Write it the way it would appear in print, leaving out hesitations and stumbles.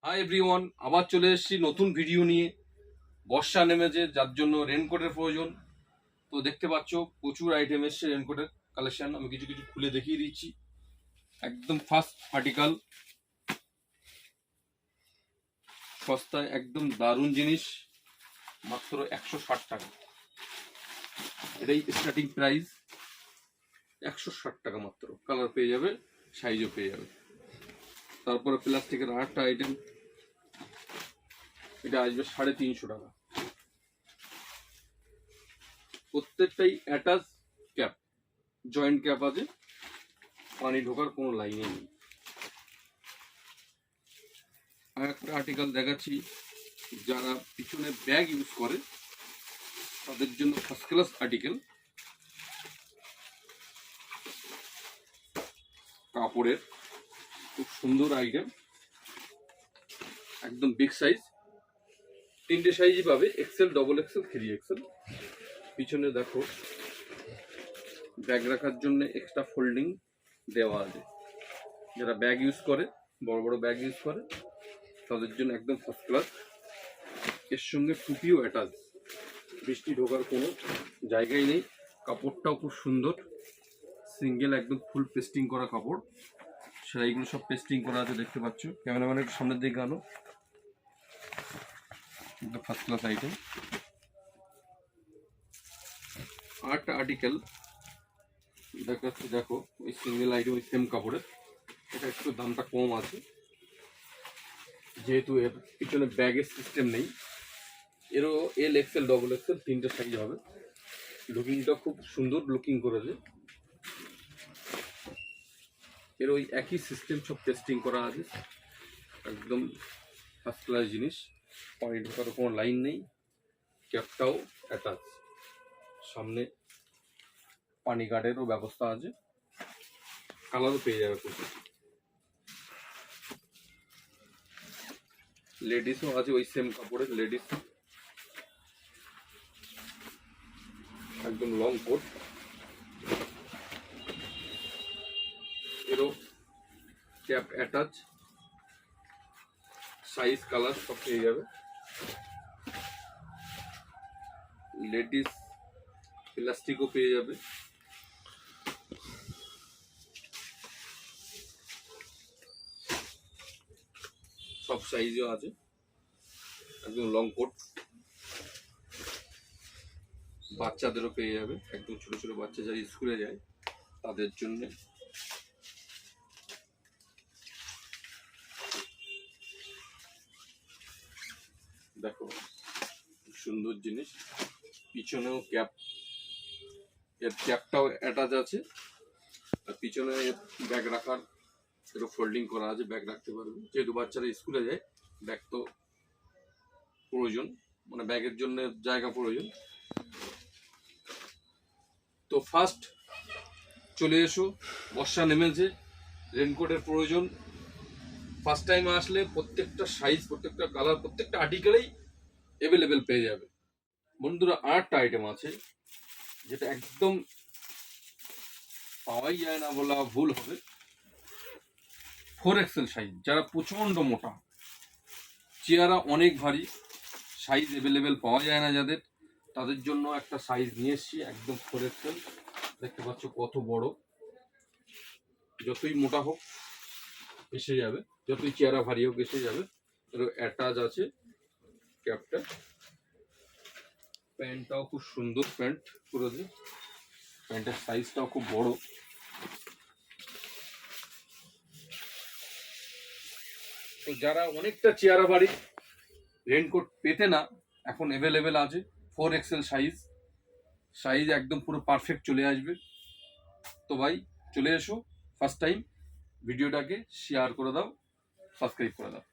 Hi everyone, আবার চলে এসেছি নতুন ভিডিও নিয়ে। বর্ষা নেমেছে, যার জন্য রেনকোটের প্রয়োজন। তো দেখতে পাচ্ছ প্রচুর আইটেম এসছে রেনকোটের কালেকশন। আমি কিছু কিছু খুলে দেখিয়ে দিচ্ছি। একদম ফার্স্ট আর্টিকেল, সস্তায় একদম দারুণ জিনিস, মাত্র 160 টাকা। এটাই স্টার্টিং প্রাইস, 160 টাকা মাত্র। কালার পেয়ে যাবে, সাইজও পেয়ে যাবে। তারপরে প্লাস্টিকের আরেকটা আইটেম, এটা আসবে 350 টাকা। প্রত্যেকটাই অ্যাটাচ ক্যাপ, জয়েন্ট ক্যাপ আছে, পানি ঢোকার কোনো লাইনে নেই। আর একটা আর্টিকেল দেখাচ্ছি, যারা পিছনে ব্যাগ ইউজ করে তাদের জন্য ফার্স্ট ক্লাস আর্টিকেল। কাপড়ের খুব সুন্দর আইটেম, একদম বিগ সাইজ। 3টে সাইজই পাবে, এক্সেল, ডবল এক্সেল, 3XL। পিছনে দেখো ব্যাগ রাখার জন্য এক্সট্রা ফোল্ডিং দেওয়া আছে। যারা ব্যাগ ইউজ করে, বড় বড় ব্যাগ ইউজ করে, তাদের জন্য একদম ফার্স্ট ক্লাস। এর সঙ্গে টুপিও অ্যাটাচ, বৃষ্টি ঢোকার কোনো জায়গাই নেই। কাপড়টাও খুব সুন্দর, সিঙ্গেল একদম ফুল পেস্টিং করা কাপড়। সেলাইগুলো সব পেস্টিং করা আছে, দেখতে পাচ্ছ। ক্যামেরাম্যানের সামনের দিকে আনো, ফার্স্ট ক্লাস আইটেম। আরেকটা আর্টিকেল দেখাচ্ছি, দেখো ওই সিঙ্গেল আইটেম, ওই সেম কাপড়ের। এটা একটু দামটা কম আছে, যেহেতু এর পিছনে ব্যাগের সিস্টেম নেই। এরও এল, এক্সেল, ডবল এক্সেল 3টে সাইজ হবে। লুকিংটা খুব সুন্দর লুকিং করেছে। এর ওই একই সিস্টেম, সব টেস্টিং করা আছে, একদম ফার্স্ট ক্লাস জিনিস। পানি ঢোকার কোনো লাইন নেই, ক্যাপটাও অ্যাটাচ। সামনে পানি গার্ডেরও ব্যবস্থা আছে, কালারও পেয়ে যাবে প্রচুর। লেডিসও আছে ওই সেম কাপড়ের, লেডিস একদম লং কোট। এরও ক্যাপ অ্যাটাচ, সাইজ, কালার সব পেয়ে যাবে। লেডিস প্লাস্টিকও পেয়ে যাবে। সব সাইজও আছে, একদম লং কোট। বাচ্চাদেরও পেয়ে যাবে, একদম ছোট ছোট বাচ্চা যারা স্কুলে যায় তাদের জন্য। দেখো সুন্দর জিনিস, পিছনেও ক্যাপ, এর ক্যাপটাও অ্যাটাচ আছে। আর পিছনে ব্যাগ রাখার একটু ফোল্ডিং করা আছে, ব্যাগ রাখতে পারবে। যেহেতু বাচ্চারা স্কুলে যায়, ব্যাগ তো প্রয়োজন, মানে ব্যাগের জন্য জায়গা প্রয়োজন। তো ফার্স্ট চলে এসো, বর্ষা নেমেছে, রেনকোটের প্রয়োজন। ফার্স্ট টাইম আসলে প্রত্যেকটা সাইজ, প্রত্যেকটা কালার, প্রত্যেকটা আর্টিকেলেই অ্যাভেলেবেল পেয়ে যাবে। বন্ধুরা, আরেকটা আইটেম আছে যেটা একদম পাওয়াই যায় না বলা ভুল হবে। 4XL সাইজ, যারা প্রচণ্ড মোটা, চেহারা অনেক ভারী, সাইজ অ্যাভেলেবেল পাওয়া যায় না যাদের, তাদের জন্য একটা সাইজ নিয়ে এসছি, একদম 4XL। দেখতে পাচ্ছ কত বড়। যতই মোটা হোক এসে যাবে, যতই চেহারা ভারী হোক এসে যাবে। এর অ্যাটাচ আছে ক্যাপটা। প্যান্টটাও খুব সুন্দর প্যান্ট করেছে, প্যান্টের সাইজটাও খুব বড়। তো যারা অনেকটা চেহারা ভারী, রেনকোট পেতে না, এখন অ্যাভেলেবেল আছে 4XL সাইজ। সাইজ একদম পুরো পারফেক্ট চলে আসবে। তো ভাই চলে এসো, ফার্স্ট টাইম ভিডিওটাকে শেয়ার করে দাও, সাবস্ক্রাইব করে দাও।